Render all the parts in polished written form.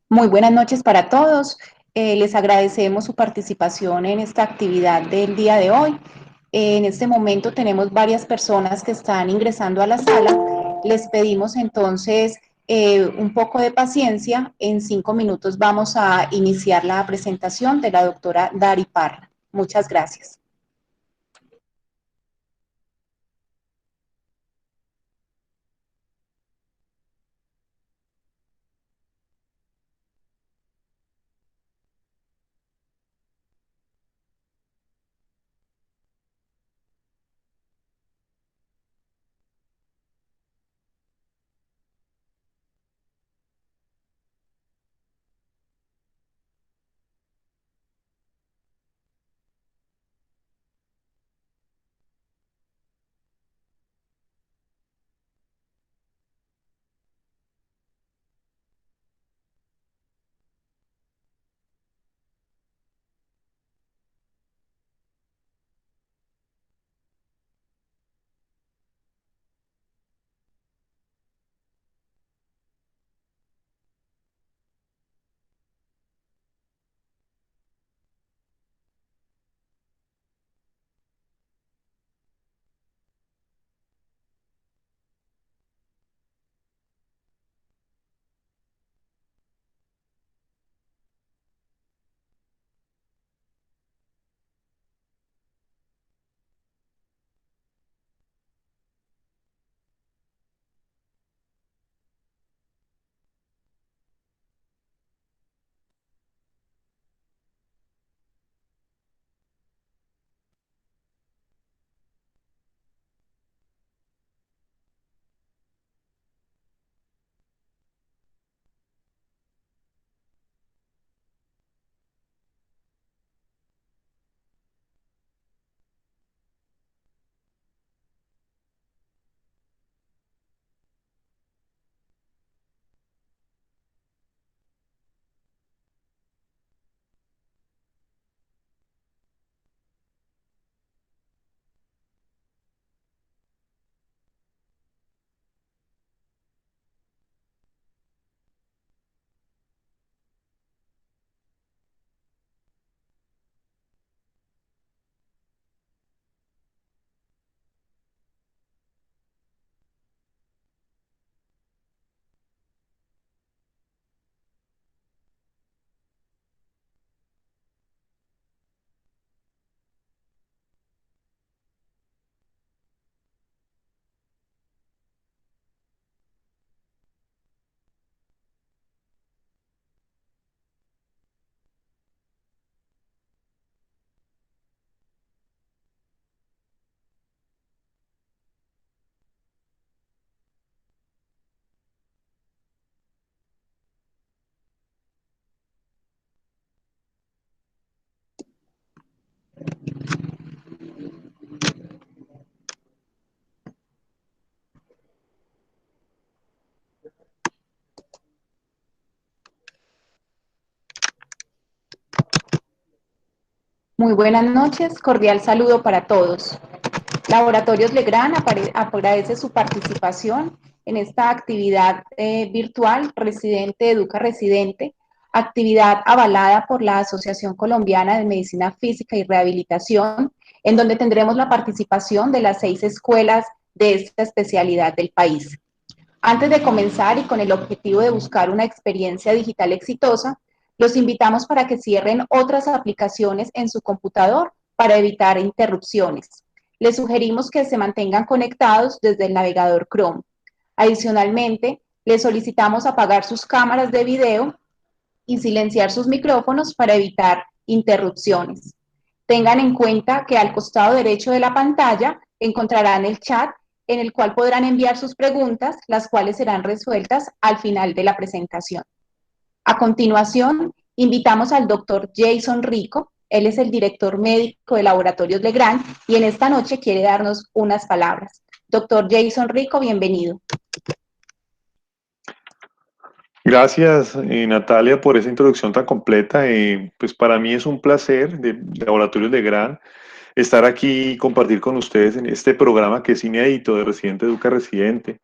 Muy buenas noches para todos. Les agradecemos su participación en esta actividad del día de hoy. En este momento tenemos varias personas que están ingresando a la sala. Les pedimos entonces un poco de paciencia. En 5 minutos vamos a iniciar la presentación de la doctora Dari Parra. Muchas gracias. Muy buenas noches, cordial saludo para todos. Laboratorios Legrand agradece su participación en esta actividad virtual Residente Educa Residente, actividad avalada por la Asociación Colombiana de Medicina Física y Rehabilitación, en donde tendremos la participación de las 6 escuelas de esta especialidad del país. Antes de comenzar y con el objetivo de buscar una experiencia digital exitosa, los invitamos para que cierren otras aplicaciones en su computador para evitar interrupciones. Les sugerimos que se mantengan conectados desde el navegador Chrome. Adicionalmente, les solicitamos apagar sus cámaras de video y silenciar sus micrófonos para evitar interrupciones. Tengan en cuenta que al costado derecho de la pantalla encontrarán el chat en el cual podrán enviar sus preguntas, las cuales serán resueltas al final de la presentación. A continuación, invitamos al doctor Jason Rico. Él es el director médico de Laboratorios Legrand y en esta noche quiere darnos unas palabras. Doctor Jason Rico, bienvenido. Gracias, Natalia, por esa introducción tan completa. Pues para mí es un placer de Laboratorios Legrand estar aquí y compartir con ustedes en este programa que es inédito de Residente Educa Residente.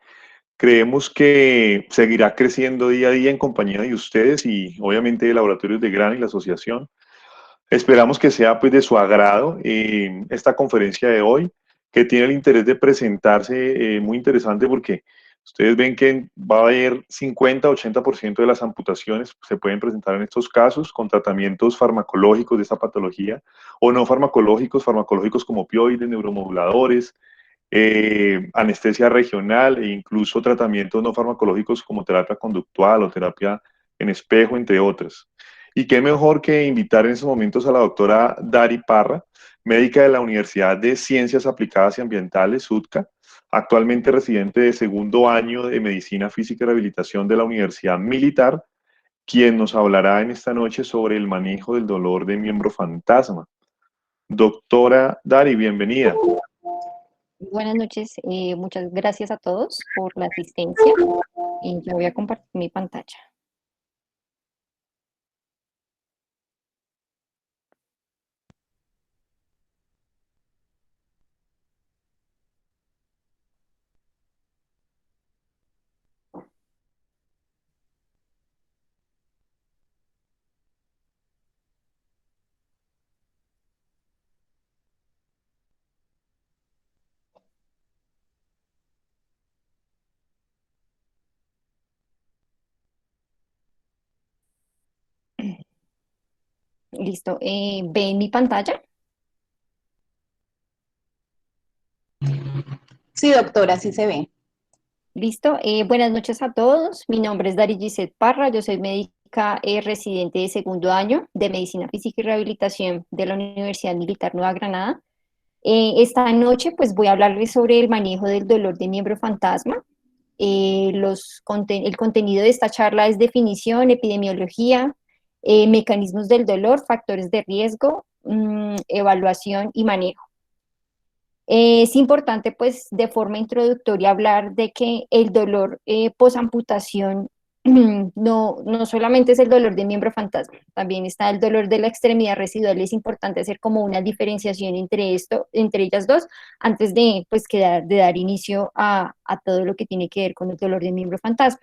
Creemos que seguirá creciendo día a día en compañía de ustedes y obviamente de Laboratorios de Gran y la asociación. Esperamos que sea pues de su agrado esta conferencia de hoy, que tiene el interés de presentarse muy interesante porque ustedes ven que va a haber 50-80% de las amputaciones se pueden presentar en estos casos con tratamientos farmacológicos de esta patología o no farmacológicos, farmacológicos como opioides, neuromoduladores, anestesia regional e incluso tratamientos no farmacológicos como terapia conductual o terapia en espejo, entre otras. Y qué mejor que invitar en esos momentos a la doctora Dari Parra, médica de la Universidad de Ciencias Aplicadas y Ambientales, UTCA, actualmente residente de segundo año de Medicina Física y Rehabilitación de la Universidad Militar, quien nos hablará en esta noche sobre el manejo del dolor de miembro fantasma. Doctora Dari, bienvenida. Buenas noches, muchas gracias a todos por la asistencia y yo voy a compartir mi pantalla. Listo, ¿ven mi pantalla? Sí, doctora, sí se ve. Listo, buenas noches a todos. Mi nombre es Dari Gisette Parra, yo soy médica residente de segundo año de Medicina Física y Rehabilitación de la Universidad Militar Nueva Granada. Esta noche pues voy a hablarles sobre el manejo del dolor de miembro fantasma. El contenido de esta charla es definición, epidemiología, mecanismos del dolor, factores de riesgo, evaluación y manejo. Es importante, pues, de forma introductoria hablar de que el dolor posamputación no solamente es el dolor de miembro fantasma, también está el dolor de la extremidad residual. Es importante hacer como una diferenciación entre ellas dos, antes de, pues, de dar inicio a todo lo que tiene que ver con el dolor de miembro fantasma.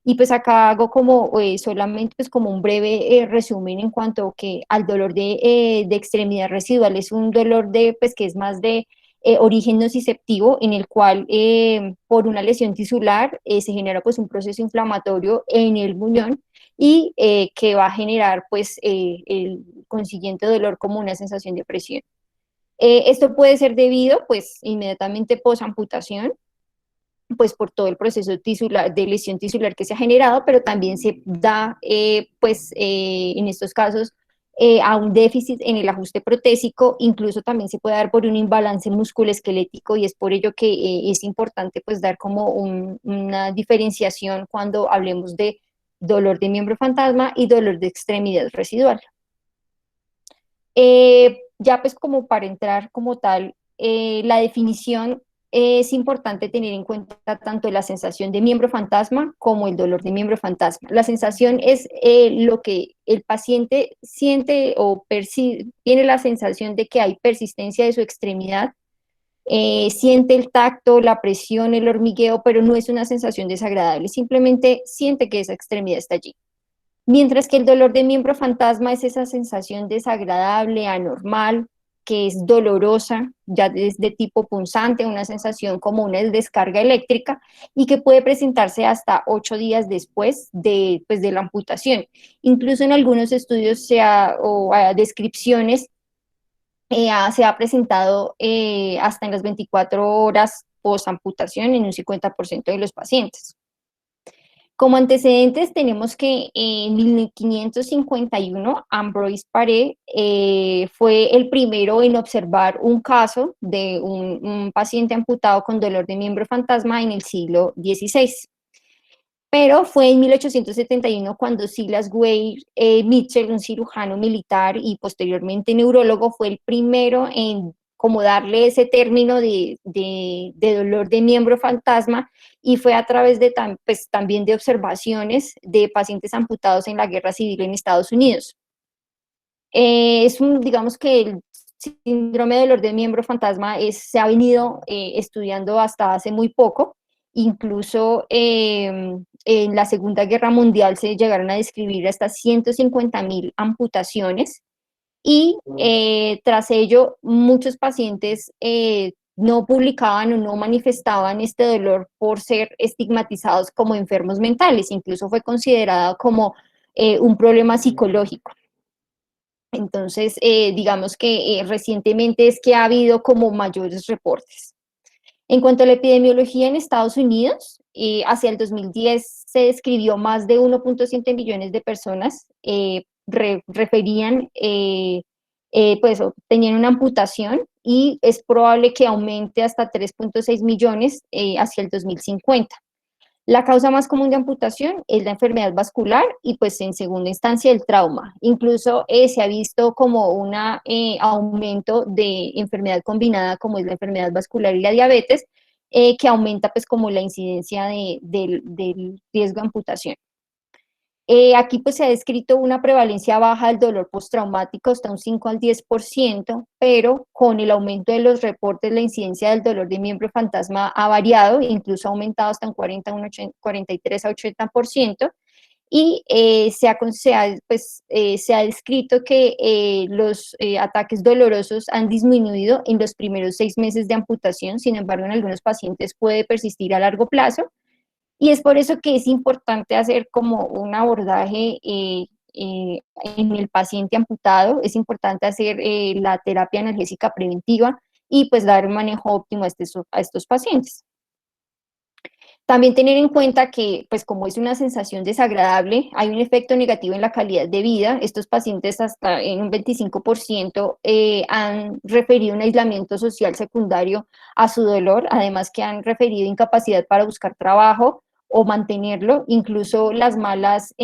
Y pues acá hago como solamente pues como un breve resumen en cuanto que al dolor de extremidad residual. Es un dolor pues que es más de origen nociceptivo, en el cual por una lesión tisular se genera pues un proceso inflamatorio en el muñón y que va a generar pues el consiguiente dolor como una sensación de presión. Esto puede ser debido pues inmediatamente post amputación, pues por todo el proceso tisular, de lesión tisular que se ha generado, pero también se da, en estos casos, a un déficit en el ajuste protésico. Incluso también se puede dar por un imbalance musculoesquelético, y es por ello que es importante pues dar como una diferenciación cuando hablemos de dolor de miembro fantasma y dolor de extremidad residual. Ya pues como para entrar como tal, la definición, es importante tener en cuenta tanto la sensación de miembro fantasma como el dolor de miembro fantasma. La sensación es lo que el paciente siente o tiene la sensación de que hay persistencia de su extremidad, siente el tacto, la presión, el hormigueo, pero no es una sensación desagradable, simplemente siente que esa extremidad está allí. Mientras que el dolor de miembro fantasma es esa sensación desagradable, anormal, que es dolorosa, ya es de tipo punzante, una sensación como una descarga eléctrica, y que puede presentarse hasta 8 días después pues, de la amputación. Incluso en algunos estudios o descripciones se ha presentado hasta en las 24 horas post amputación en un 50% de los pacientes. Como antecedentes tenemos que en 1551 Ambroise Paré fue el primero en observar un caso de un paciente amputado con dolor de miembro fantasma en el siglo XVI. Pero fue en 1871 cuando Silas Weir Mitchell, un cirujano militar y posteriormente neurólogo, fue el primero en como darle ese término de dolor de miembro fantasma, y fue a través de pues, también de observaciones de pacientes amputados en la Guerra Civil en Estados Unidos. Digamos que el síndrome de dolor de miembro fantasma se ha venido estudiando hasta hace muy poco, incluso en la Segunda Guerra Mundial se llegaron a describir hasta 150.000 amputaciones, y tras ello muchos pacientes no publicaban o no manifestaban este dolor por ser estigmatizados como enfermos mentales, incluso fue considerado como un problema psicológico. Entonces, digamos que recientemente es que ha habido como mayores reportes. En cuanto a la epidemiología en Estados Unidos, hacia el 2010 se describió más de 1.7 millones de personas referían, pues tenían una amputación, y es probable que aumente hasta 3.6 millones hacia el 2050. La causa más común de amputación es la enfermedad vascular y pues en segunda instancia el trauma. Incluso se ha visto como un aumento de enfermedad combinada como es la enfermedad vascular y la diabetes, que aumenta pues como la incidencia del riesgo de amputación. Aquí pues se ha descrito una prevalencia baja del dolor postraumático hasta un 5 al 10%, pero con el aumento de los reportes la incidencia del dolor de miembro fantasma ha variado, incluso ha aumentado hasta un 43 a 80%, y se ha descrito que los ataques dolorosos han disminuido en los primeros 6 meses de amputación. Sin embargo, en algunos pacientes puede persistir a largo plazo, y es por eso que es importante hacer como un abordaje en el paciente amputado. Es importante hacer la terapia analgésica preventiva y pues dar un manejo óptimo a estos pacientes. También tener en cuenta que, pues como es una sensación desagradable, hay un efecto negativo en la calidad de vida. Estos pacientes hasta en un 25% han referido un aislamiento social secundario a su dolor, además que han referido incapacidad para buscar trabajo o mantenerlo. Incluso las malas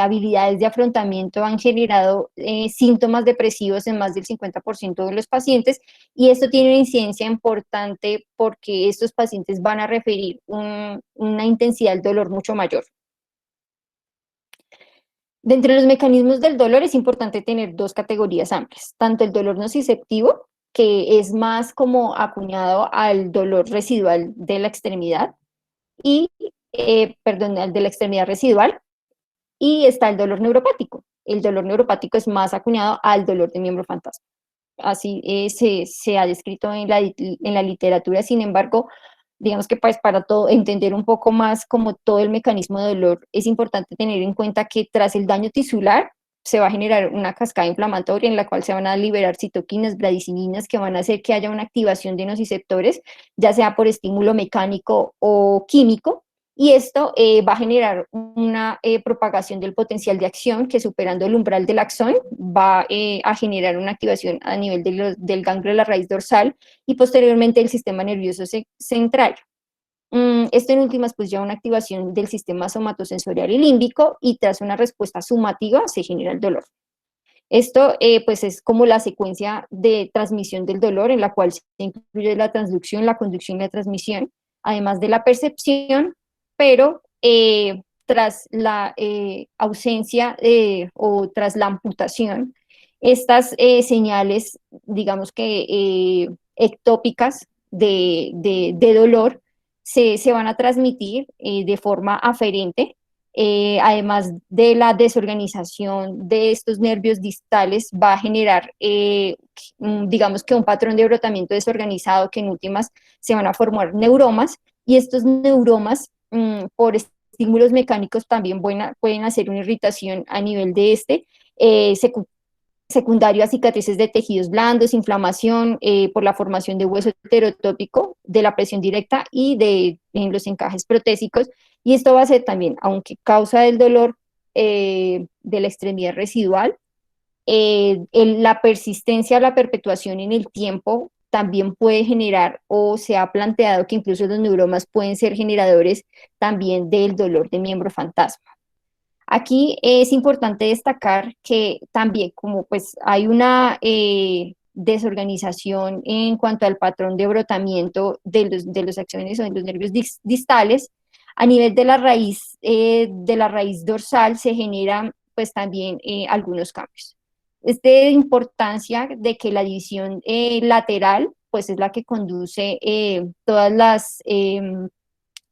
habilidades de afrontamiento han generado síntomas depresivos en más del 50% de los pacientes, y esto tiene una incidencia importante porque estos pacientes van a referir una intensidad del dolor mucho mayor. Dentro de los mecanismos del dolor es importante tener dos categorías amplias, tanto el dolor nociceptivo, que es más como acuñado al dolor residual de la extremidad, y, al de la extremidad residual, y está el dolor neuropático. El dolor neuropático es más acuñado al dolor de miembro fantasma. Así se ha descrito en la literatura. Sin embargo, digamos que pues, para entender un poco más como todo el mecanismo de dolor, es importante tener en cuenta que tras el daño tisular se va a generar una cascada inflamatoria en la cual se van a liberar citoquinas, bradicininas, que van a hacer que haya una activación de nociceptores, ya sea por estímulo mecánico o químico, y esto va a generar una propagación del potencial de acción que, superando el umbral del axón, va a generar una activación a nivel del ganglio de la raíz dorsal y posteriormente del sistema nervioso central. Esto en últimas pues ya una activación del sistema somatosensorial y límbico, y tras una respuesta sumativa se genera el dolor. Esto pues es como la secuencia de transmisión del dolor, en la cual se incluye la transducción, la conducción y la transmisión, además de la percepción, pero tras la ausencia o tras la amputación, estas señales, digamos que ectópicas de dolor, se van a transmitir de forma aferente. Además de la desorganización de estos nervios distales, va a generar, digamos que un patrón de brotamiento desorganizado, que en últimas se van a formar neuromas, y estos neuromas, por estímulos mecánicos, también pueden hacer una irritación a nivel de secundario a cicatrices de tejidos blandos, inflamación por la formación de hueso heterotópico, de la presión directa y en los encajes protésicos. Y esto va a ser también, aunque causa el dolor de la extremidad residual, la persistencia, la perpetuación en el tiempo también puede generar, o se ha planteado que incluso los neuromas pueden ser generadores también del dolor de miembro fantasma. Aquí es importante destacar que también, como pues hay una desorganización en cuanto al patrón de brotamiento de los axones o de los nervios distales, a nivel de la raíz dorsal se generan pues también algunos cambios. Es de importancia de que la división lateral pues es la que conduce todas las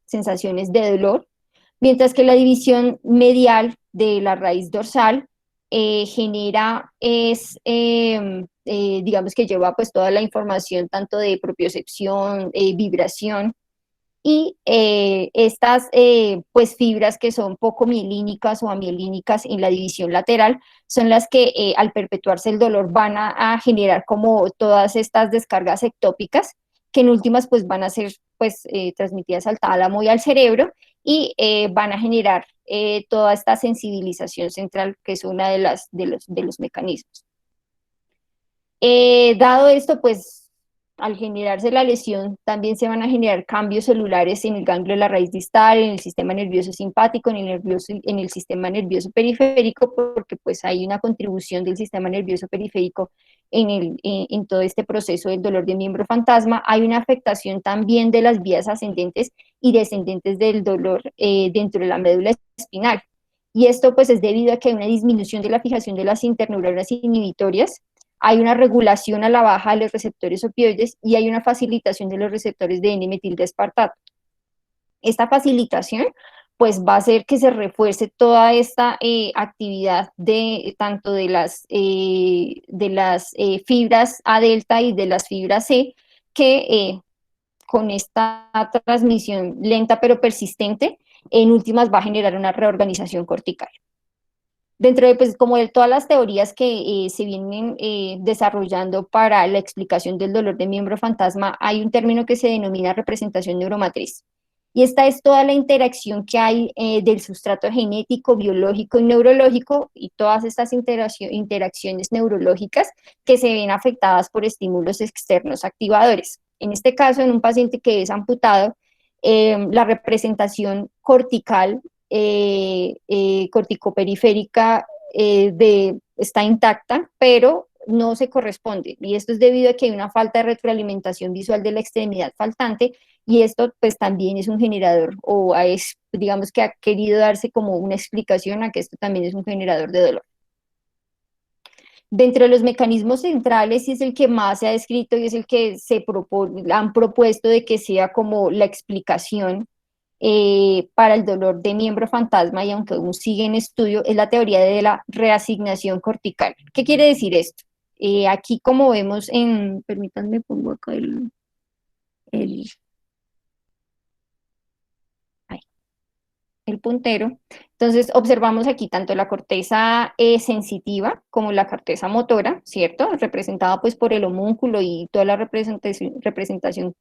sensaciones de dolor, mientras que la división medial de la raíz dorsal digamos que lleva pues toda la información tanto de propiocepción, vibración, y estas pues fibras que son poco mielínicas o amielínicas en la división lateral son las que al perpetuarse el dolor van a generar como todas estas descargas ectópicas que en últimas pues van a ser pues transmitidas al tálamo y al cerebro y van a generar toda esta sensibilización central que es una de los mecanismos. Dado esto, pues al generarse la lesión, también se van a generar cambios celulares en el ganglio de la raíz distal, en el sistema nervioso simpático, en el sistema nervioso periférico, porque pues hay una contribución del sistema nervioso periférico en todo este proceso del dolor de miembro fantasma. Hay una afectación también de las vías ascendentes y descendentes del dolor dentro de la médula espinal. Y esto pues es debido a que hay una disminución de la fijación de las interneuronas inhibitorias, hay una regulación a la baja de los receptores opioides y hay una facilitación de los receptores de N-metildeaspartato. Esta facilitación pues va a hacer que se refuerce toda esta actividad de tanto de las fibras A delta y de las fibras C, que con esta transmisión lenta pero persistente, en últimas va a generar una reorganización cortical. Dentro de pues, como de todas las teorías que se vienen desarrollando para la explicación del dolor de miembro fantasma, hay un término que se denomina representación neuromatriz. Y esta es toda la interacción que hay del sustrato genético, biológico y neurológico y todas estas interacciones neurológicas que se ven afectadas por estímulos externos activadores. En este caso, en un paciente que es amputado, la representación cortical corticoperiférica está intacta, pero no se corresponde. Y esto es debido a que hay una falta de retroalimentación visual de la extremidad faltante y esto pues también es un generador o digamos que ha querido darse como una explicación a que esto también es un generador de dolor. Dentro de los mecanismos centrales y es el que más se ha descrito y es el que han propuesto de que sea como la explicación para el dolor de miembro fantasma y aunque aún sigue en estudio, es la teoría de la reasignación cortical. ¿Qué quiere decir esto? Aquí como vemos permítanme pongo acá el puntero. Entonces observamos aquí tanto la corteza sensitiva como la corteza motora, ¿cierto? Representada pues por el homúnculo y toda la representación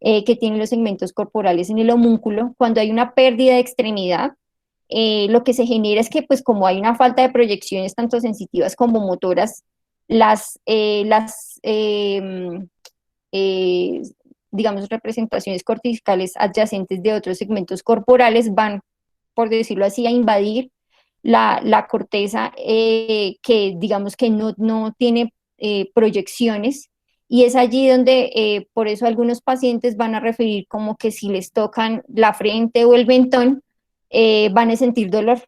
que tienen los segmentos corporales en el homúnculo. Cuando hay una pérdida de extremidad, lo que se genera es que pues como hay una falta de proyecciones tanto sensitivas como motoras, digamos, representaciones corticales adyacentes de otros segmentos corporales van, por decirlo así, a invadir la corteza que digamos que no tiene proyecciones, y es allí donde por eso algunos pacientes van a referir como que si les tocan la frente o el mentón van a sentir dolor,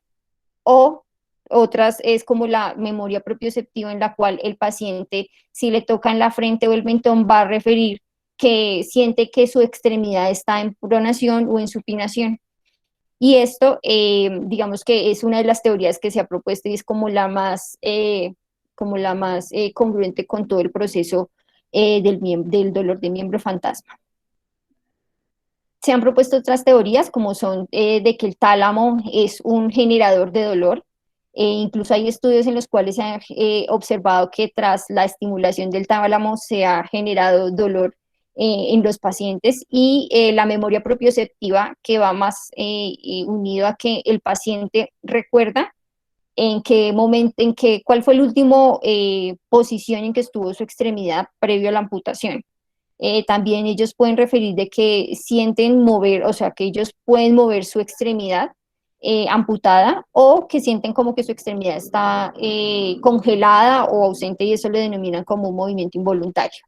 o otras es como la memoria propioceptiva en la cual el paciente si le tocan la frente o el mentón va a referir que siente que su extremidad está en pronación o en supinación. Y esto, digamos que es una de las teorías que se ha propuesto y es como la más congruente con todo el proceso del dolor de miembro fantasma. Se han propuesto otras teorías como son de que el tálamo es un generador de dolor. Incluso hay estudios en los cuales se ha observado que tras la estimulación del tálamo se ha generado dolor en los pacientes, y la memoria propioceptiva que va más unido a que el paciente recuerda en qué momento, cuál fue el último posición en que estuvo su extremidad previo a la amputación. También ellos pueden referir de que sienten mover, o sea, que ellos pueden mover su extremidad amputada, o que sienten como que su extremidad está congelada o ausente, y eso lo denominan como un movimiento involuntario.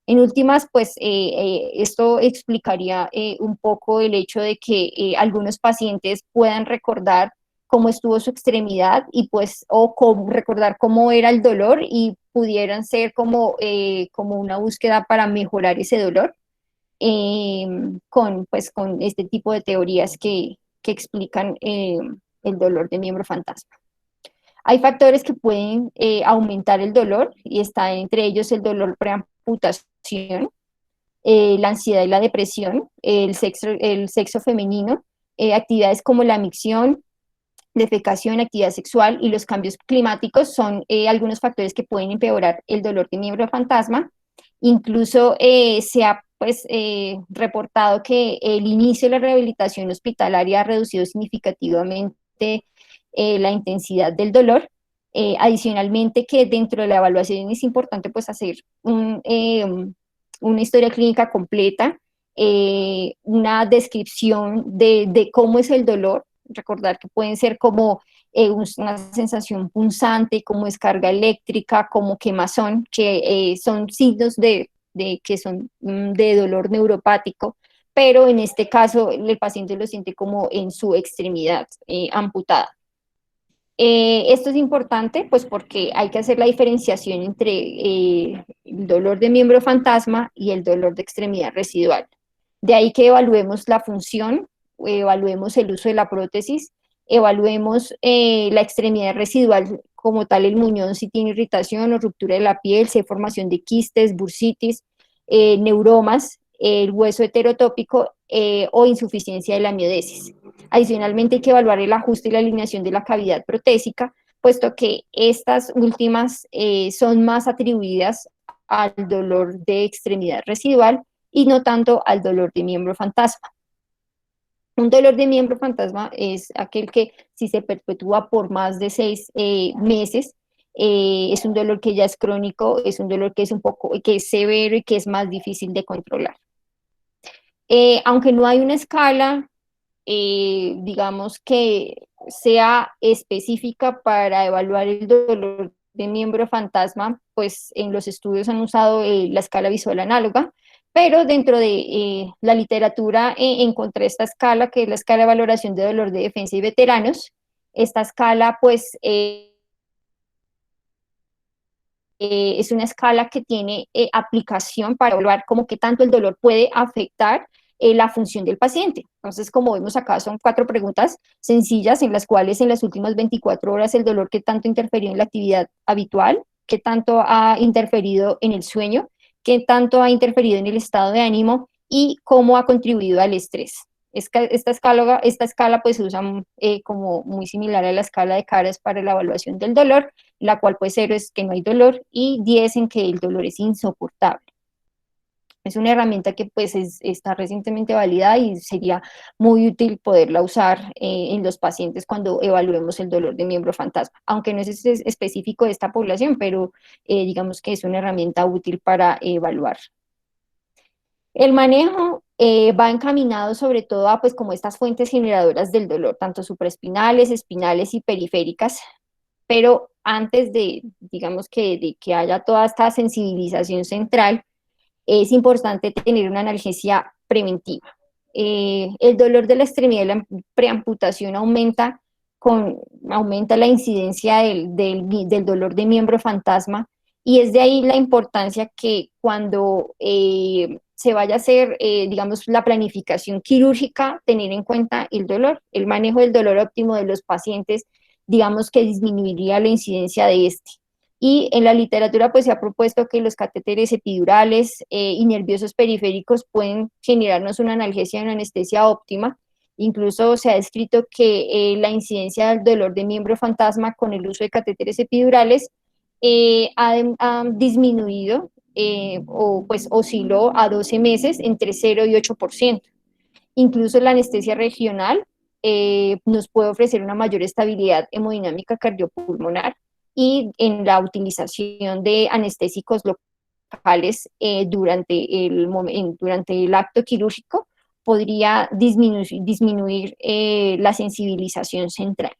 En últimas, pues esto explicaría un poco el hecho de que algunos pacientes puedan recordar cómo estuvo su extremidad y pues recordar cómo era el dolor y pudieran ser como una búsqueda para mejorar ese dolor. con este tipo de teorías que explican el dolor de miembro fantasma. Hay factores que pueden aumentar el dolor y está entre ellos el dolor preamputación, la ansiedad y la depresión, el sexo femenino, actividades como la micción, defecación, actividad sexual y los cambios climáticos son algunos factores que pueden empeorar el dolor de miembro fantasma. Incluso se ha reportado que el inicio de la rehabilitación hospitalaria ha reducido significativamente la intensidad del dolor. Adicionalmente, que dentro de la evaluación es importante pues hacer una historia clínica completa, una descripción de cómo es el dolor. Recordar que pueden ser como una sensación punzante, como descarga eléctrica, como quemazón, que son signos que son de dolor neuropático, pero en este caso el paciente lo siente como en su extremidad amputada. Esto es importante pues porque hay que hacer la diferenciación entre el dolor de miembro fantasma y el dolor de extremidad residual. De ahí que evaluemos la función, evaluemos el uso de la prótesis, evaluemos la extremidad residual como tal, el muñón, si tiene irritación o ruptura de la piel, si hay formación de quistes, bursitis, neuromas, el hueso heterotópico o insuficiencia de la miodesis. Adicionalmente hay que evaluar el ajuste y la alineación de la cavidad protésica, puesto que estas últimas son más atribuidas al dolor de extremidad residual y no tanto al dolor de miembro fantasma. Un dolor de miembro fantasma es aquel que si se perpetúa por más de 6 meses, es un dolor que ya es crónico, es un dolor que es que es severo y que es más difícil de controlar. Aunque no hay una escala, digamos que sea específica para evaluar el dolor de miembro fantasma, pues en los estudios han usado la escala visual análoga, pero dentro de la literatura encontré esta escala, que es la escala de valoración de dolor de defensa y veteranos. Esta escala, pues, es una escala que tiene aplicación para evaluar cómo que tanto el dolor puede afectar la función del paciente. Entonces, como vemos acá, son 4 preguntas sencillas en las cuales en las últimas 24 horas el dolor que tanto interferió en la actividad habitual, que tanto ha interferido en el sueño, que tanto ha interferido en el estado de ánimo y cómo ha contribuido al estrés. Esta escala pues se usa como muy similar a la escala de Caras para la evaluación del dolor, la cual pues 0 es que no hay dolor y 10 en que el dolor es insoportable. Es una herramienta que pues está recientemente validada y sería muy útil poderla usar en los pacientes cuando evaluemos el dolor de miembro fantasma, aunque no es específico de esta población, pero digamos que es una herramienta útil para evaluar. El manejo va encaminado sobre todo a pues como estas fuentes generadoras del dolor, tanto supraespinales, espinales y periféricas, pero antes de, digamos de que haya toda esta sensibilización central, es importante tener una analgesia preventiva. El dolor de la extremidad de la preamputación aumenta la incidencia del dolor de miembro fantasma, y es de ahí la importancia que cuando se vaya a hacer, digamos, la planificación quirúrgica, tener en cuenta el dolor, el manejo del dolor óptimo de los pacientes, digamos que disminuiría la incidencia de este. Y en la literatura pues se ha propuesto que los catéteres epidurales y nerviosos periféricos pueden generarnos una analgesia y una anestesia óptima. Incluso se ha descrito que la incidencia del dolor de miembro fantasma con el uso de catéteres epidurales ha disminuido o pues osciló a 12 meses entre 0 y 8%. Incluso la anestesia regional nos puede ofrecer una mayor estabilidad hemodinámica cardiopulmonar, y en la utilización de anestésicos locales durante el acto quirúrgico podría disminuir la sensibilización central.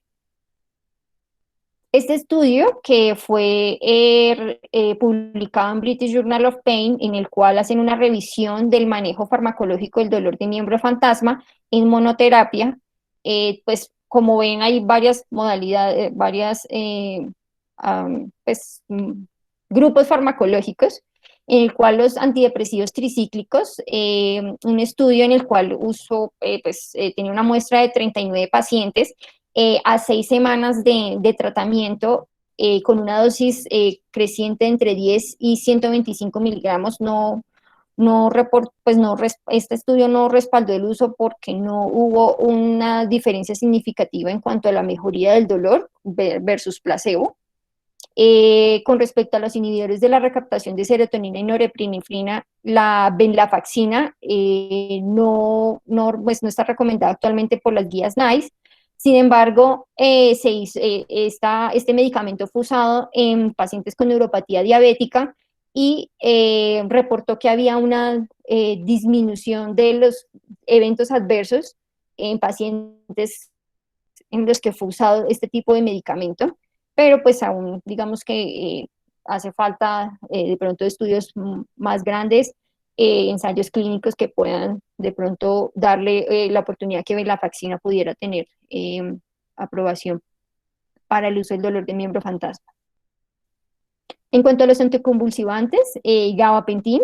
Este estudio, que fue publicado en British Journal of Pain, en el cual hacen una revisión del manejo farmacológico del dolor de miembro fantasma en monoterapia, pues como ven hay varias modalidades, grupos farmacológicos, en el cual los antidepresivos tricíclicos, un estudio en el cual tenía una muestra de 39 pacientes a 6 semanas de tratamiento con una dosis creciente entre 10 y 125 miligramos, este estudio no respaldó el uso porque no hubo una diferencia significativa en cuanto a la mejoría del dolor versus placebo. Con respecto a los inhibidores de la recaptación de serotonina y norepinefrina, la venlafaxina no está recomendada actualmente por las guías NICE. Sin embargo, este medicamento fue usado en pacientes con neuropatía diabética y reportó que había una disminución de los eventos adversos en pacientes en los que fue usado este tipo de medicamento, pero pues aún digamos que hace falta de pronto estudios más grandes, ensayos clínicos que puedan de pronto darle la oportunidad que la vaccina pudiera tener aprobación para el uso del dolor de miembro fantasma. En cuanto a los anticonvulsivantes, gabapentin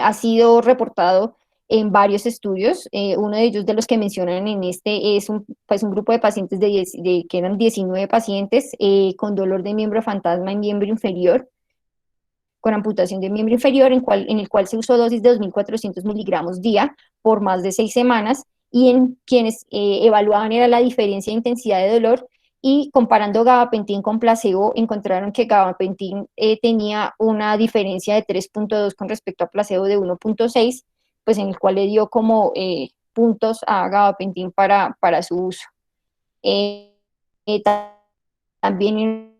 ha sido reportado en varios estudios. Uno de ellos de los que mencionan en este es un grupo de pacientes que eran 19 pacientes con dolor de miembro fantasma en miembro inferior, con amputación de miembro inferior, en el cual se usó dosis de 2.400 miligramos día por más de 6 semanas, y en quienes evaluaban era la diferencia de intensidad de dolor, y comparando gabapentin con placebo, encontraron que gabapentin tenía una diferencia de 3.2 con respecto a placebo de 1.6, pues en el cual le dio como puntos a gabapentin para su uso. También en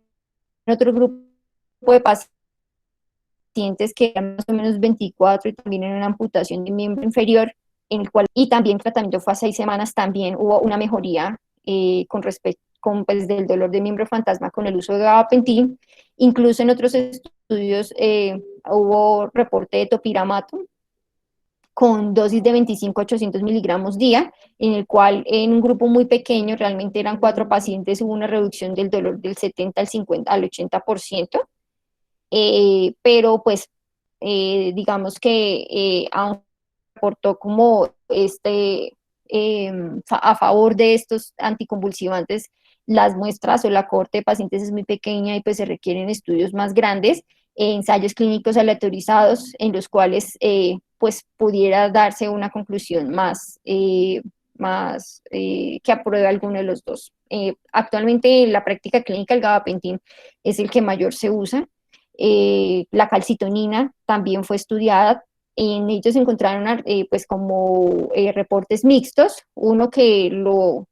otro grupo de pacientes que eran más o menos 24 y también en una amputación de miembro inferior, en el cual, y también el tratamiento fue a 6 semanas, también hubo una mejoría con respecto del dolor de miembro fantasma con el uso de gabapentin. Incluso en otros estudios hubo reporte de topiramato con dosis de 25 a 800 miligramos día, en el cual en un grupo muy pequeño, realmente eran 4 pacientes, hubo una reducción del dolor del 70 al 80%, pero pues digamos que aún reportó como a favor de estos anticonvulsivantes, las muestras o la cohorte de pacientes es muy pequeña y pues se requieren estudios más grandes, ensayos clínicos aleatorizados en los cuales pues pudiera darse una conclusión más que apruebe alguno de los dos. Actualmente en la práctica clínica el gabapentin es el que mayor se usa. La calcitonina también fue estudiada. En ellos se encontraron pues como reportes mixtos, uno que lo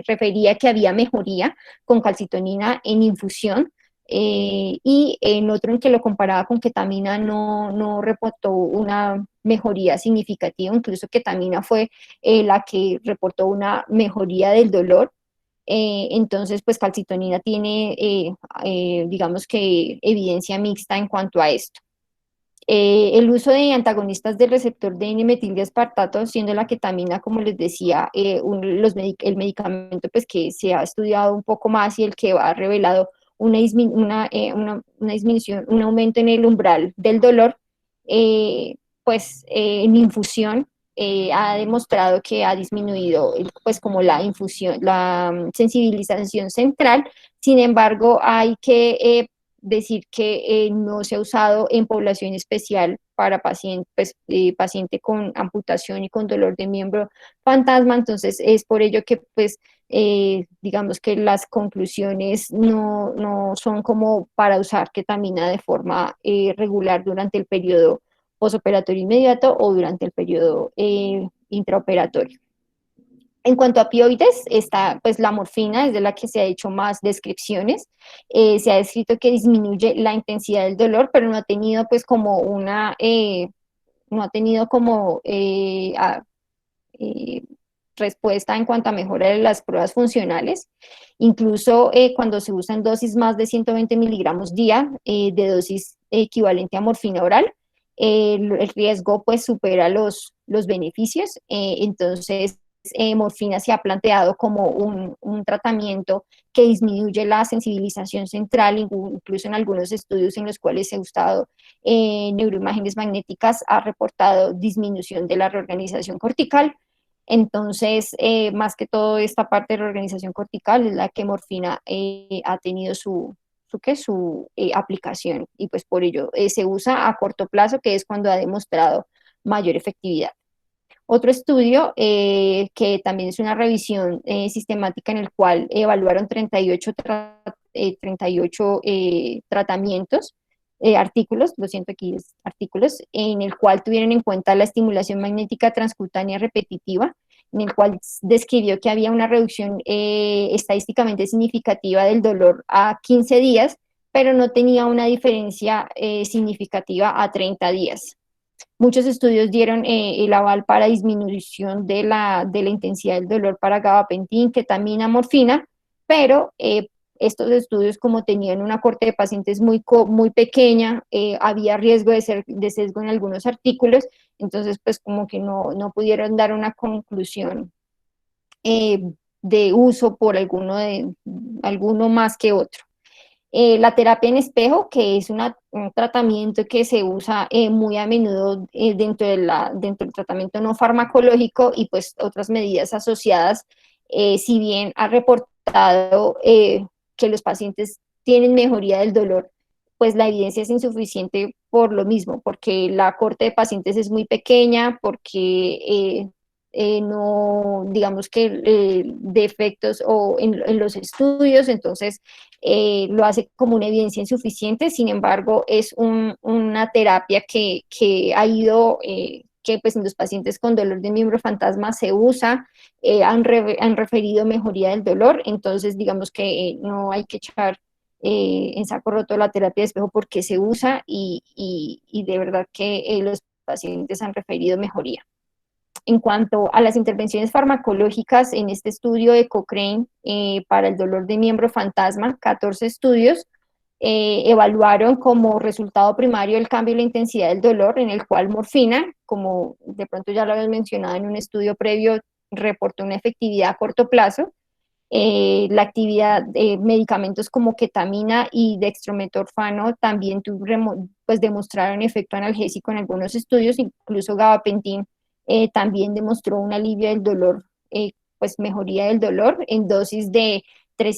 refería que había mejoría con calcitonina en infusión, y en otro en que lo comparaba con ketamina no reportó una mejoría significativa, incluso ketamina fue la que reportó una mejoría del dolor. Entonces, pues calcitonina tiene, digamos que, evidencia mixta en cuanto a esto. El uso de antagonistas del receptor de N-metildiaspartato, siendo la ketamina, como les decía, el medicamento pues, que se ha estudiado un poco más y el que ha revelado una disminución, un aumento en el umbral del dolor, en infusión ha demostrado que ha disminuido pues como la infusión, la sensibilización central. Sin embargo, hay que decir que no se ha usado en población especial para paciente con amputación y con dolor de miembro fantasma. Entonces es por ello que pues digamos que las conclusiones no son como para usar ketamina de forma regular durante el periodo posoperatorio inmediato o durante el periodo intraoperatorio. En cuanto a opioides, está pues la morfina, es de la que se ha hecho más descripciones. Se ha descrito que disminuye la intensidad del dolor, pero no ha tenido pues como respuesta en cuanto a mejora de las pruebas funcionales. Incluso cuando se usan dosis más de 120 miligramos día de dosis equivalente a morfina oral, el riesgo pues supera los beneficios. Entonces morfina se ha planteado como un tratamiento que disminuye la sensibilización central, incluso en algunos estudios en los cuales se ha usado neuroimágenes magnéticas, ha reportado disminución de la reorganización cortical. Entonces, más que todo esta parte de reorganización cortical es la que morfina ha tenido su aplicación, y pues por ello se usa a corto plazo, que es cuando ha demostrado mayor efectividad. Otro estudio que también es una revisión sistemática en el cual evaluaron 38 tratamientos, artículos, lo siento aquí es artículos, en el cual tuvieron en cuenta la estimulación magnética transcutánea repetitiva, en el cual describió que había una reducción estadísticamente significativa del dolor a 15 días, pero no tenía una diferencia significativa a 30 días. Muchos estudios dieron el aval para disminución de la intensidad del dolor para gabapentin, ketamina, morfina, pero estos estudios, como tenían una corte de pacientes muy pequeña, había riesgo de sesgo en algunos artículos, entonces pues como que no pudieron dar una conclusión de uso por alguno más que otro. La terapia en espejo, que es un tratamiento que se usa muy a menudo dentro del tratamiento no farmacológico, y pues otras medidas asociadas, si bien ha reportado que los pacientes tienen mejoría del dolor, pues la evidencia es insuficiente por lo mismo, porque la corte de pacientes es muy pequeña, porque no, digamos que defectos o en los estudios, entonces lo hace como una evidencia insuficiente. Sin embargo, es una terapia que ha ido, que pues en los pacientes con dolor de miembro fantasma se usa, han referido mejoría del dolor, entonces digamos que no hay que echar en saco roto la terapia de espejo, porque se usa y de verdad que los pacientes han referido mejoría. En cuanto a las intervenciones farmacológicas, en este estudio de Cochrane para el dolor de miembro fantasma, 14 estudios evaluaron como resultado primario el cambio en la intensidad del dolor, en el cual morfina, como de pronto ya lo habías mencionado en un estudio previo, reportó una efectividad a corto plazo. La actividad de medicamentos como ketamina y dextrometorfano también pues demostraron efecto analgésico en algunos estudios, incluso gabapentin también demostró un alivio del dolor, pues mejoría del dolor en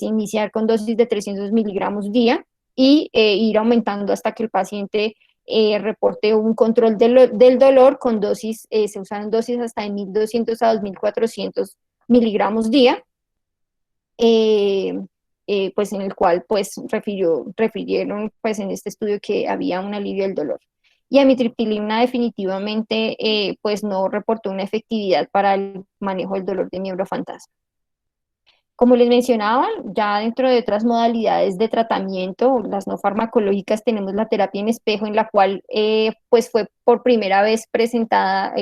iniciar con dosis de 300 miligramos día, y ir aumentando hasta que el paciente reporte un control del dolor con dosis, se usaron dosis hasta de 1.200 a 2.400 miligramos día, pues en el cual pues refirieron pues en este estudio que había un alivio del dolor. Y amitriptilina definitivamente pues no reportó una efectividad para el manejo del dolor de miembro fantasma. Como les mencionaba, ya dentro de otras modalidades de tratamiento, las no farmacológicas, tenemos la terapia en espejo, en la cual pues fue por primera vez presentada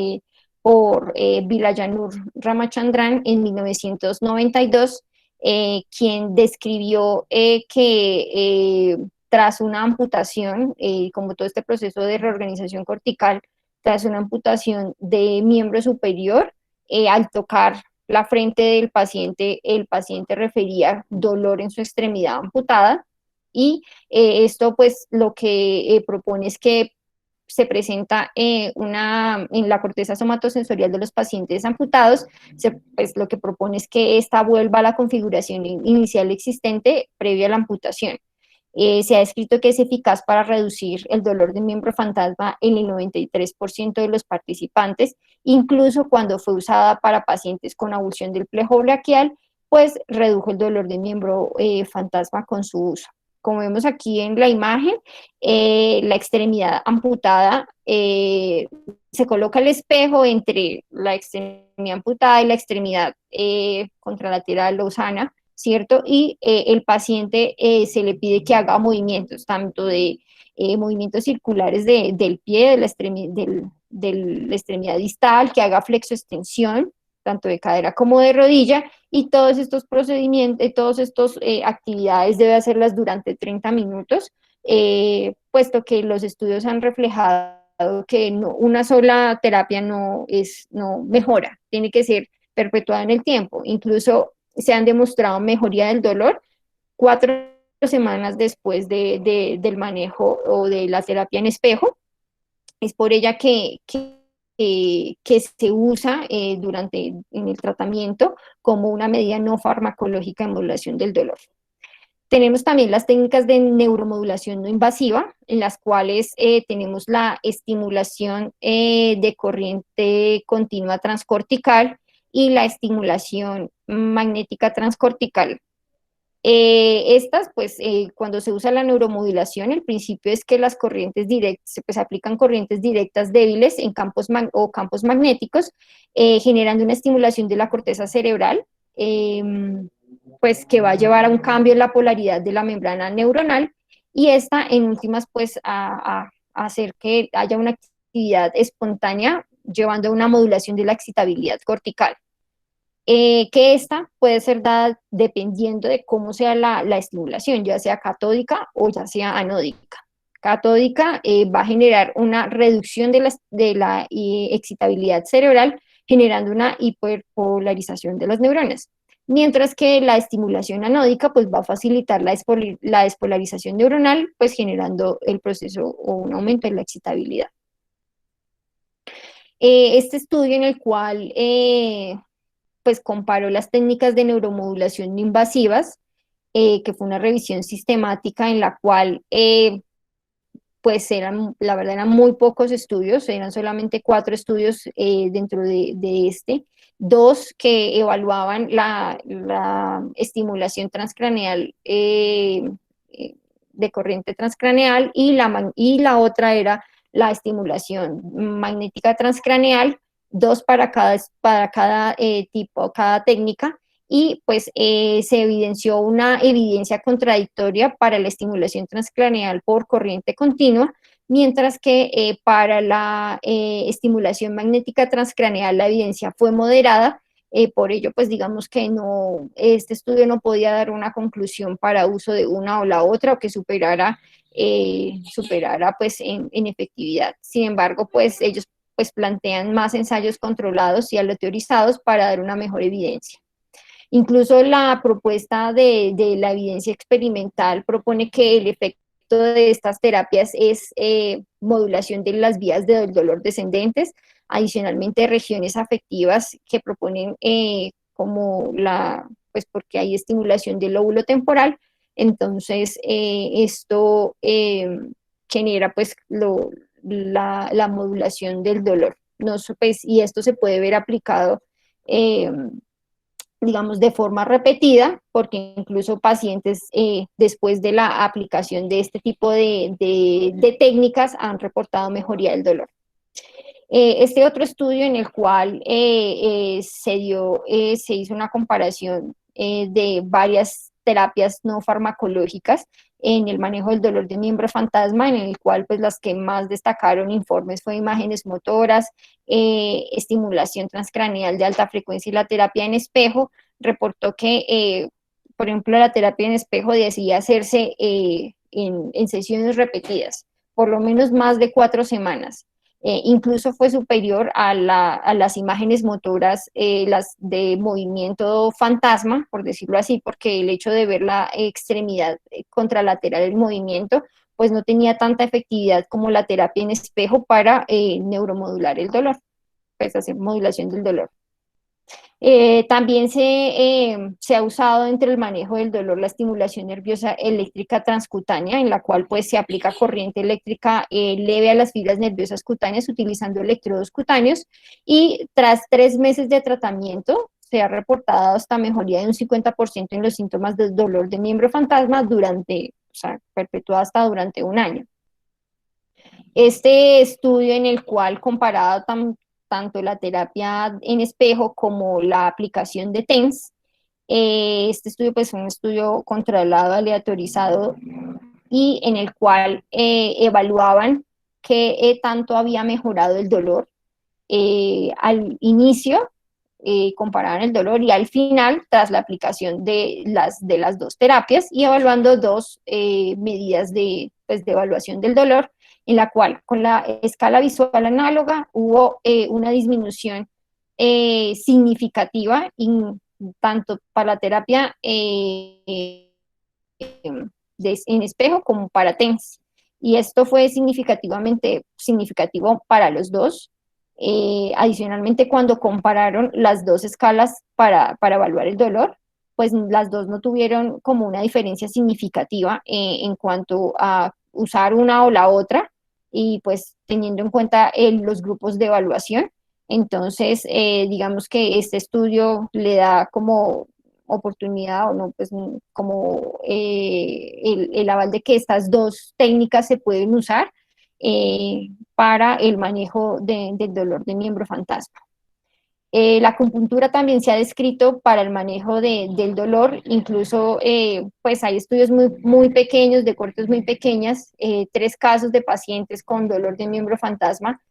por Vilayanur Ramachandran en 1992, quien describió que tras una amputación, como todo este proceso de reorganización cortical, tras una amputación de miembro superior, al tocar la frente del paciente, el paciente refería dolor en su extremidad amputada, y esto pues lo que propone es que se presenta en la corteza somatosensorial de los pacientes amputados, pues lo que propone es que esta vuelva a la configuración inicial existente previa a la amputación. Se ha descrito que es eficaz para reducir el dolor de miembro fantasma en el 93% de los participantes, incluso cuando fue usada para pacientes con avulsión del plejo braquial, pues redujo el dolor de miembro fantasma con su uso. Como vemos aquí en la imagen, la extremidad amputada, se coloca el espejo entre la extremidad amputada y la extremidad contralateral o sana, ¿cierto? Y el paciente se le pide que haga movimientos, tanto de movimientos circulares del pie, de la extremidad distal, que haga flexoextensión, tanto de cadera como de rodilla, y todos estos procedimientos, todas estas actividades debe hacerlas durante 30 minutos, puesto que los estudios han reflejado que una sola terapia no mejora, tiene que ser perpetuado en el tiempo. Incluso se han demostrado mejoría del dolor 4 semanas después del manejo o de la terapia en espejo. Es por ella que se usa en el tratamiento como una medida no farmacológica de modulación del dolor. Tenemos también las técnicas de neuromodulación no invasiva, en las cuales tenemos la estimulación de corriente continua transcortical y la estimulación magnética transcortical. Estas, pues, cuando se usa la neuromodulación, el principio es que las corrientes directas, pues aplican corrientes directas débiles en campos magnéticos, generando una estimulación de la corteza cerebral, pues que va a llevar a un cambio en la polaridad de la membrana neuronal, y esta, en últimas, pues, a hacer que haya una actividad espontánea, llevando a una modulación de la excitabilidad cortical. Que esta puede ser dada dependiendo de cómo sea la estimulación, ya sea catódica o ya sea anódica. Catódica va a generar una reducción de la excitabilidad cerebral, generando una hiperpolarización de las neuronas. Mientras que la estimulación anódica pues va a facilitar la despolarización neuronal, pues generando el proceso o un aumento en la excitabilidad. Este estudio en el cual pues comparó las técnicas de neuromodulación no invasivas, que fue una revisión sistemática en la cual pues la verdad eran muy pocos estudios, eran solamente 4 estudios dentro de este, 2 que evaluaban la estimulación transcraneal de corriente transcraneal, y la otra era la estimulación magnética transcraneal, 2 para cada tipo, cada técnica, y pues se evidenció una evidencia contradictoria para la estimulación transcraneal por corriente continua, mientras que para la estimulación magnética transcraneal la evidencia fue moderada. Por ello, pues digamos que este estudio no podía dar una conclusión para uso de una o la otra, o que superara pues en efectividad. Sin embargo, pues ellos pues plantean más ensayos controlados y aleatorizados para dar una mejor evidencia. Incluso la propuesta de la evidencia experimental propone que el efecto de estas terapias es modulación de las vías del dolor descendentes, adicionalmente regiones afectivas que proponen pues porque hay estimulación del lóbulo temporal. Entonces esto genera pues la modulación del dolor. No, pues, y esto se puede ver aplicado digamos, de forma repetida, porque incluso pacientes después de la aplicación de este tipo de técnicas han reportado mejoría del dolor. Este otro estudio en el cual se hizo una comparación de varias terapias no farmacológicas en el manejo del dolor de miembro fantasma, en el cual pues las que más destacaron informes fue imágenes motoras, estimulación transcraneal de alta frecuencia y la terapia en espejo. Reportó que, por ejemplo, la terapia en espejo decía hacerse en sesiones repetidas, por lo menos más de 4 semanas. Incluso fue superior a las imágenes motoras, las de movimiento fantasma, por decirlo así, porque el hecho de ver la extremidad contralateral del movimiento, pues no tenía tanta efectividad como la terapia en espejo para neuromodular el dolor, pues hacer modulación del dolor. También se ha usado entre el manejo del dolor la estimulación nerviosa eléctrica transcutánea, en la cual pues se aplica corriente eléctrica leve a las fibras nerviosas cutáneas utilizando electrodos cutáneos, y tras 3 meses de tratamiento se ha reportado hasta mejoría de un 50% en los síntomas del dolor de miembro fantasma perpetuada hasta durante 1 año. Este estudio, en el cual comparado tanto la terapia en espejo como la aplicación de TENS, este estudio pues fue un estudio controlado, aleatorizado, y en el cual evaluaban qué tanto había mejorado el dolor al inicio, comparaban el dolor, y al final tras la aplicación de las 2 terapias, y evaluando 2 medidas de evaluación del dolor, en la cual con la escala visual análoga hubo una disminución significativa, tanto para la terapia en espejo como para TENS. Y esto fue significativo para los dos. Adicionalmente, cuando compararon las dos escalas para evaluar el dolor, pues las dos no tuvieron como una diferencia significativa en cuanto a usar una o la otra, y pues teniendo en cuenta los grupos de evaluación. Entonces, digamos que este estudio le da como oportunidad o no, pues como el aval de que estas dos técnicas se pueden usar para el manejo del dolor de miembro fantasma. La acupuntura también se ha descrito para el manejo del dolor, incluso pues hay estudios muy pequeños, de cortes muy pequeñas, 3 casos de pacientes con dolor de miembro fantasma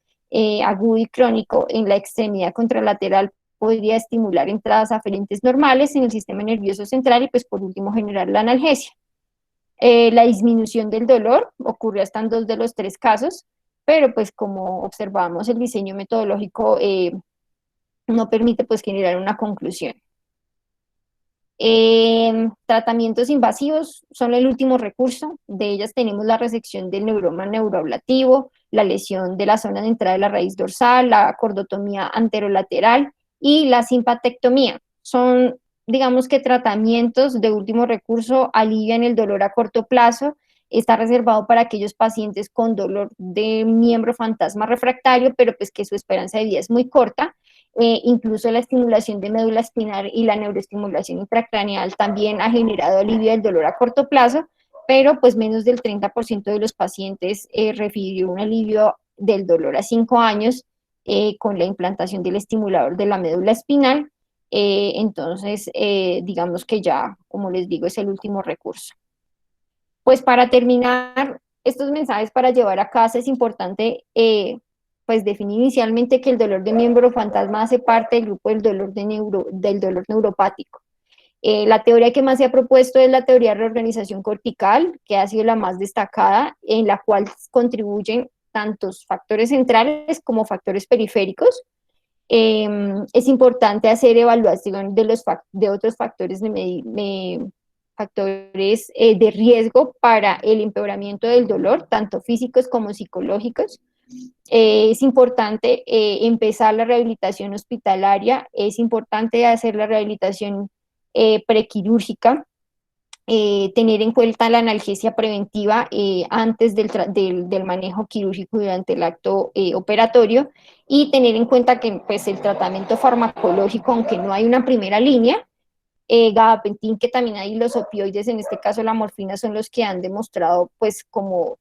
agudo y crónico en la extremidad contralateral podría estimular entradas aferentes normales en el sistema nervioso central y pues por último generar la analgesia. La disminución del dolor ocurrió hasta en 2 de los 3 casos, pero pues como observamos el diseño metodológico no permite pues generar una conclusión. Tratamientos invasivos son el último recurso. De ellas tenemos la resección del neuroma neuroablativo, la lesión de la zona de entrada de la raíz dorsal, la cordotomía anterolateral y la simpatectomía. Son, digamos que tratamientos de último recurso, alivian el dolor a corto plazo. Está reservado para aquellos pacientes con dolor de miembro fantasma refractario, pero pues que su esperanza de vida es muy corta. Incluso la estimulación de médula espinal y la neuroestimulación intracraneal también ha generado alivio del dolor a corto plazo, pero pues menos del 30% de los pacientes refirió un alivio del dolor a 5 años con la implantación del estimulador de la médula espinal. Entonces, digamos que ya, como les digo, es el último recurso. Pues para terminar estos mensajes para llevar a casa es importante pues definir inicialmente que el dolor de miembro fantasma hace parte del grupo del dolor neuropático. La teoría que más se ha propuesto es la teoría de reorganización cortical, que ha sido la más destacada, en la cual contribuyen tantos factores centrales como factores periféricos. Es importante hacer evaluación de otros factores de riesgo para el empeoramiento del dolor, tanto físicos como psicológicos. Es importante empezar la rehabilitación hospitalaria, es importante hacer la rehabilitación prequirúrgica, tener en cuenta la analgesia preventiva antes del manejo quirúrgico durante el acto operatorio, y tener en cuenta que pues, el tratamiento farmacológico, aunque no hay una primera línea, gabapentin, que también hay los opioides, en este caso la morfina, son los que han demostrado pues como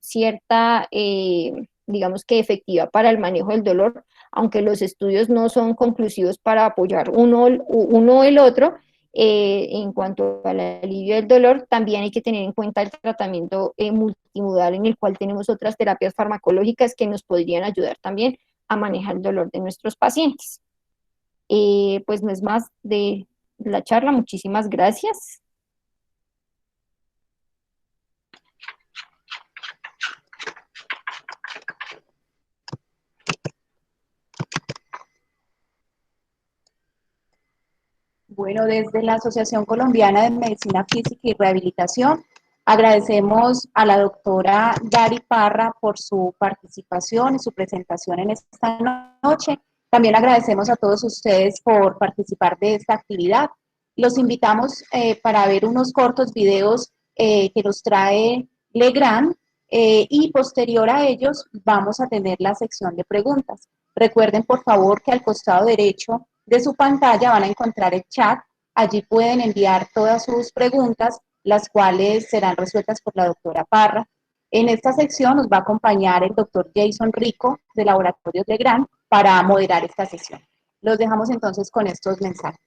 cierta, digamos que efectiva para el manejo del dolor, aunque los estudios no son conclusivos para apoyar uno o el otro. En cuanto al alivio del dolor, también hay que tener en cuenta el tratamiento multimodal, en el cual tenemos otras terapias farmacológicas que nos podrían ayudar también a manejar el dolor de nuestros pacientes. Pues no es más de la charla. Muchísimas gracias. Bueno, desde la Asociación Colombiana de Medicina Física y Rehabilitación, agradecemos a la doctora Dari Parra por su participación y su presentación en esta noche. También agradecemos a todos ustedes por participar de esta actividad. Los invitamos para ver unos cortos videos que nos trae Legrand y posterior a ellos vamos a tener la sección de preguntas. Recuerden, por favor, que al costado derecho de su pantalla van a encontrar el chat. Allí pueden enviar todas sus preguntas, las cuales serán resueltas por la doctora Parra. En esta sección nos va a acompañar el doctor Jason Rico de Laboratorios Legrand para moderar esta sesión. Los dejamos entonces con estos mensajes.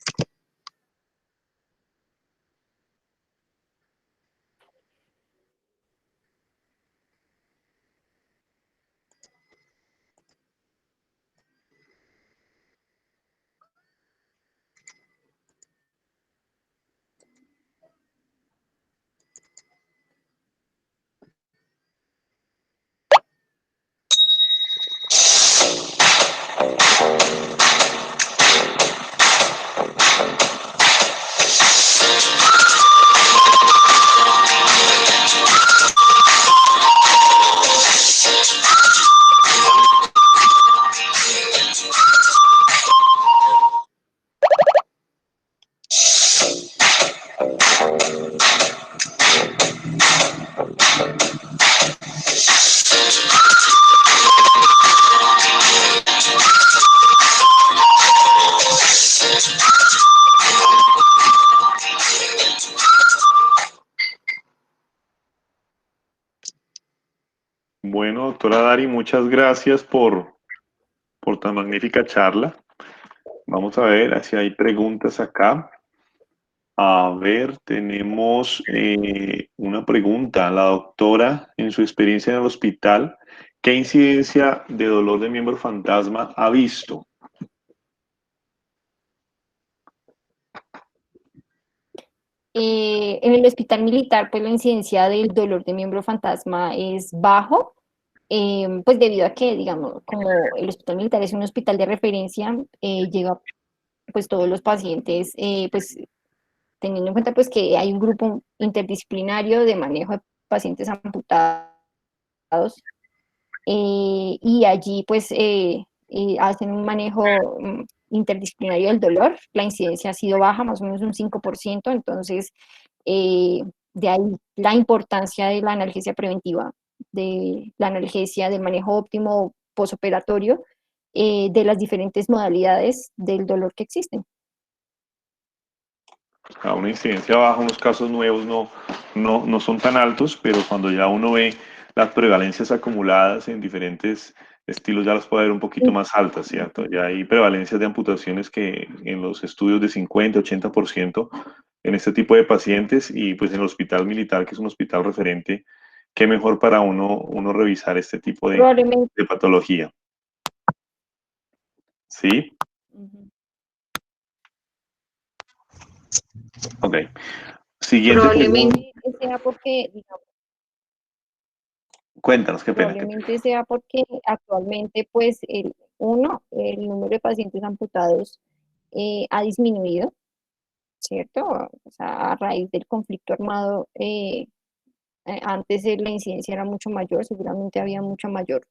Bueno, doctora Dari, muchas gracias por tan magnífica charla. Vamos a ver si hay preguntas acá. A ver, tenemos una pregunta. La doctora, en su experiencia en el hospital, ¿qué incidencia de dolor de miembro fantasma ha visto? En el hospital militar, pues la incidencia del dolor de miembro fantasma es bajo, pues debido a que, digamos, como el hospital militar es un hospital de referencia, llega pues todos los pacientes, pues teniendo en cuenta pues que hay un grupo interdisciplinario de manejo de pacientes amputados, y allí pues hacen un manejo interdisciplinario del dolor. La incidencia ha sido baja, más o menos un 5%, entonces de ahí la importancia de la analgesia preventiva, de la analgesia, del manejo óptimo posoperatorio, de las diferentes modalidades del dolor que existen. A una incidencia baja, unos casos nuevos no son tan altos, pero cuando ya uno ve las prevalencias acumuladas en diferentes estilos, ya las puede ver un poquito más altas, ¿cierto? Ya hay prevalencias de amputaciones que en los estudios de 50, 80% en este tipo de pacientes, y pues en el hospital militar, que es un hospital referente, qué mejor para uno revisar este tipo Probablemente, de patología. ¿Sí? Ok. Siguiente pregunta. probablemente sea porque, digamos, Cuéntanos, qué pena. probablemente sea porque actualmente, pues, el número de pacientes amputados ha disminuido, ¿cierto? O sea, a raíz del conflicto armado, antes la incidencia era mucho mayor, seguramente había mucho mayor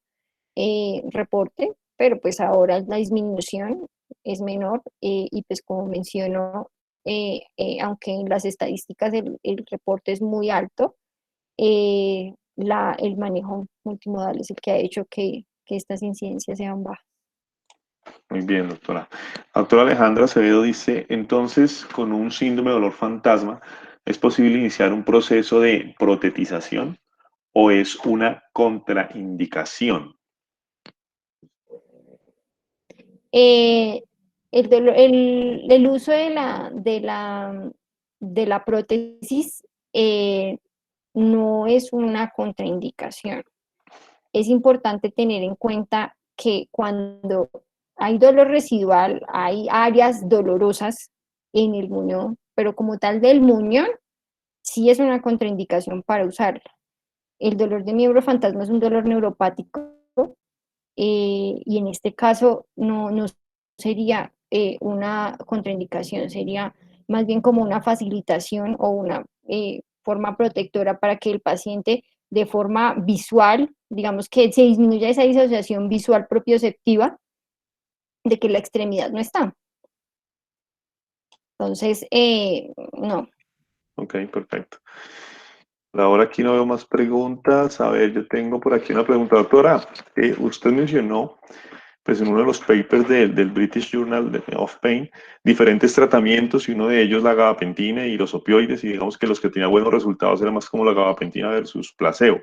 reporte, pero pues ahora la disminución es menor, y pues como menciono, aunque en las estadísticas el reporte es muy alto, el manejo multimodal es el que ha hecho que estas incidencias sean bajas. Muy bien, doctora. Doctora Alejandra Acevedo dice, entonces, con un síndrome de dolor fantasma, ¿es posible iniciar un proceso de protetización o es una contraindicación? Eh, el uso de la prótesis no es una contraindicación. Es importante tener en cuenta que cuando hay dolor residual, hay áreas dolorosas en el muñón, pero como tal del muñón, sí es una contraindicación para usarla. El dolor de miembro fantasma es un dolor neuropático, y en este caso no sería una contraindicación, sería más bien como una facilitación o una forma protectora para que el paciente de forma visual, digamos que se disminuya esa disociación visual propioceptiva de que la extremidad no está. Entonces, no. Ok, perfecto. Ahora aquí no veo más preguntas. A ver, yo tengo por aquí una pregunta. Doctora, usted mencionó pues en uno de los papers del British Journal of Pain, diferentes tratamientos, y uno de ellos la gabapentina y los opioides, y digamos que los que tenían buenos resultados eran más como la gabapentina versus placebo.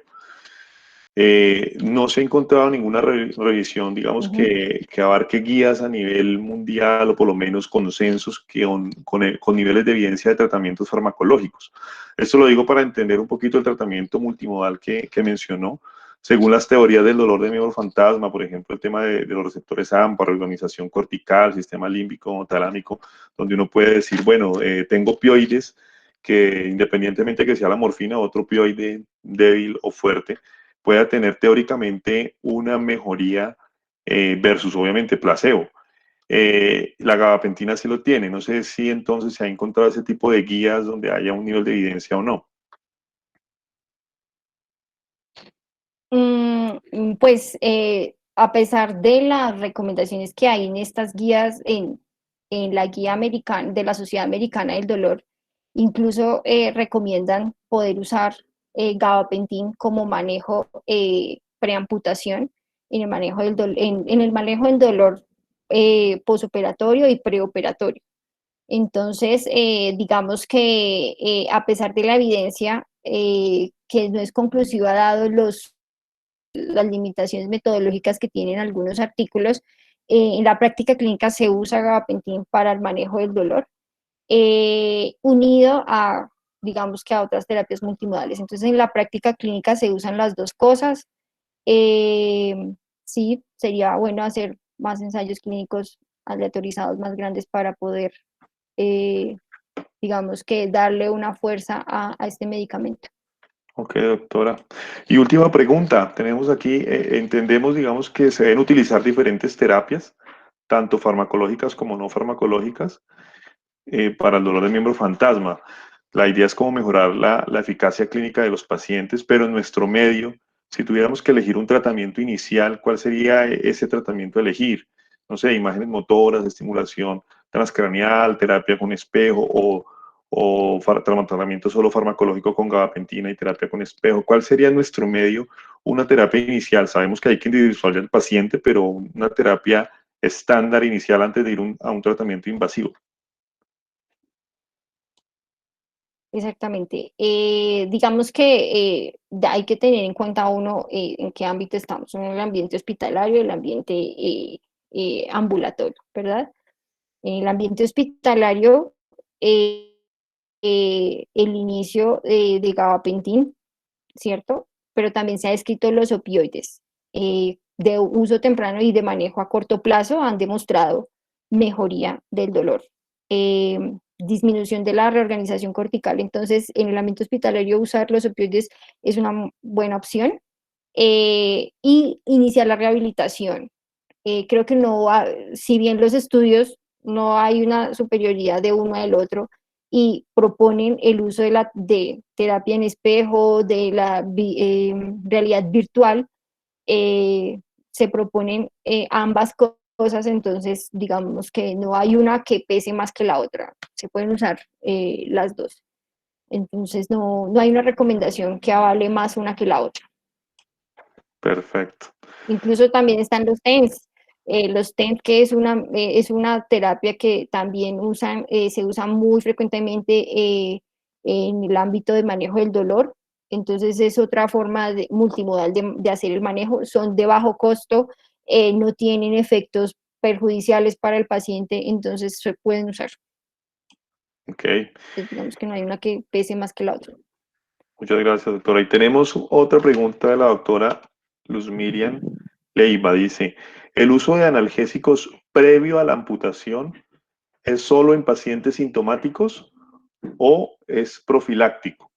No se ha encontrado ninguna revisión, digamos, que abarque guías a nivel mundial o por lo menos consensos con niveles de evidencia de tratamientos farmacológicos. Esto lo digo para entender un poquito el tratamiento multimodal que mencionó. Según las teorías del dolor de miembro fantasma, por ejemplo, el tema de los receptores AMPA, reorganización cortical, sistema límbico, talámico, donde uno puede decir, bueno, tengo opioides que independientemente que sea la morfina o otro opioide débil o fuerte, pueda tener teóricamente una mejoría versus obviamente placebo. La gabapentina sí lo tiene. No sé si entonces se ha encontrado ese tipo de guías donde haya un nivel de evidencia o no. Pues a pesar de las recomendaciones que hay en estas guías, en la guía americana, de la Sociedad Americana del Dolor, incluso recomiendan poder usar gabapentin como manejo preamputación en el manejo en el manejo del dolor posoperatorio y preoperatorio. Entonces, digamos que a pesar de la evidencia que no es conclusiva dado las limitaciones metodológicas que tienen algunos artículos, en la práctica clínica se usa gabapentin para el manejo del dolor, unido a, digamos que a otras terapias multimodales. Entonces, en la práctica clínica se usan las dos cosas. Eh, sí, sería bueno hacer más ensayos clínicos aleatorizados más grandes para poder, eh, digamos que darle una fuerza a este medicamento. Ok, doctora. Y última pregunta, tenemos aquí, entendemos, digamos, que se deben utilizar diferentes terapias, tanto farmacológicas como no farmacológicas, para el dolor de miembro fantasma. La idea es como mejorar la eficacia clínica de los pacientes, pero en nuestro medio, si tuviéramos que elegir un tratamiento inicial, ¿cuál sería ese tratamiento a elegir? No sé, imágenes motoras, estimulación transcraneal, terapia con espejo o tratamiento solo farmacológico con gabapentina y terapia con espejo. ¿Cuál sería en nuestro medio una terapia inicial? Sabemos que hay que individualizar al paciente, pero una terapia estándar inicial antes de ir a un tratamiento invasivo. Exactamente. Digamos que hay que tener en cuenta uno en qué ámbito estamos, en el ambiente hospitalario, el ambiente ambulatorio, ¿verdad? En el ambiente hospitalario, el inicio de gabapentin, ¿cierto? Pero también se ha descrito los opioides de uso temprano y de manejo a corto plazo han demostrado mejoría del dolor, disminución de la reorganización cortical. Entonces, en el ambiente hospitalario usar los opioides es una buena opción y iniciar la rehabilitación. Creo que no, si bien los estudios no hay una superioridad de uno al otro, y proponen el uso de terapia en espejo, de la realidad virtual, se proponen ambas cosas, entonces digamos que no hay una que pese más que la otra, se pueden usar las dos. Entonces no hay una recomendación que avale más una que la otra. Perfecto. Incluso también están los TENS que es una terapia que también se usa muy frecuentemente en el ámbito de manejo del dolor. Entonces es otra forma multimodal de hacer el manejo. Son de bajo costo, no tienen efectos perjudiciales para el paciente, entonces se pueden usar. Ok. Entonces, digamos que no hay una que pese más que la otra. Muchas gracias, doctora. Y tenemos otra pregunta de la doctora Luz Miriam Leiva. Dice, ¿el uso de analgésicos previo a la amputación es solo en pacientes sintomáticos o es profiláctico?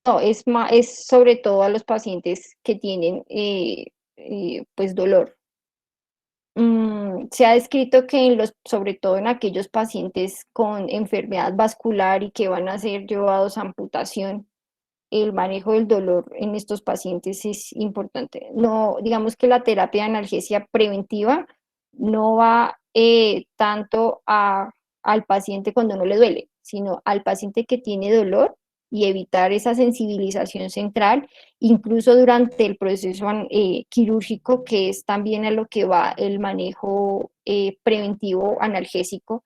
No, es sobre todo a los pacientes que tienen pues dolor. Se ha descrito que sobre todo en aquellos pacientes con enfermedad vascular y que van a ser llevados a amputación, el manejo del dolor en estos pacientes es importante. No, digamos que la terapia de analgesia preventiva no va tanto al paciente cuando no le duele, sino al paciente que tiene dolor y evitar esa sensibilización central, incluso durante el proceso quirúrgico, que es también a lo que va el manejo preventivo analgésico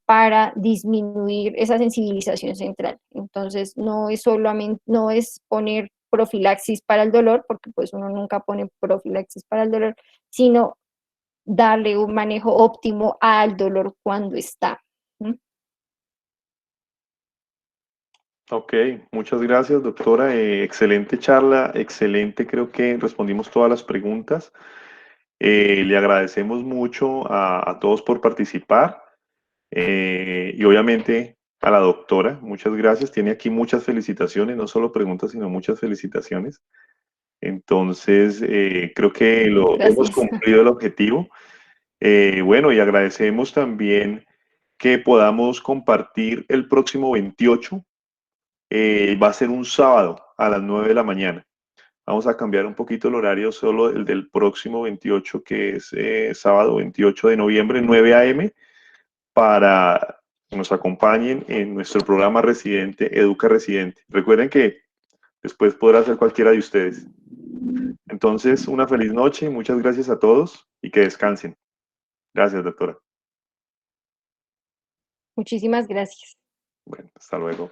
para disminuir esa sensibilización central. Entonces, no es solamente, no es poner profilaxis para el dolor, porque pues uno nunca pone profilaxis para el dolor, sino darle un manejo óptimo al dolor cuando está. ¿Mm? Ok, muchas gracias, doctora. Excelente charla, excelente. Creo que respondimos todas las preguntas. Le agradecemos mucho a todos por participar. Y obviamente a la doctora, muchas gracias. Tiene aquí muchas felicitaciones, no solo preguntas, sino muchas felicitaciones. Entonces, creo que hemos Gracias. cumplido el objetivo. Bueno, y agradecemos también que podamos compartir el próximo 28. Va a ser un sábado a las 9 de la mañana. Vamos a cambiar un poquito el horario, solo el del próximo 28, que es sábado 28 de noviembre, 9 a.m., para que nos acompañen en nuestro programa Residente, Educa Residente. Recuerden que después podrá ser cualquiera de ustedes. Entonces, una feliz noche, muchas gracias a todos y que descansen. Gracias, doctora. Muchísimas gracias. Bueno, hasta luego.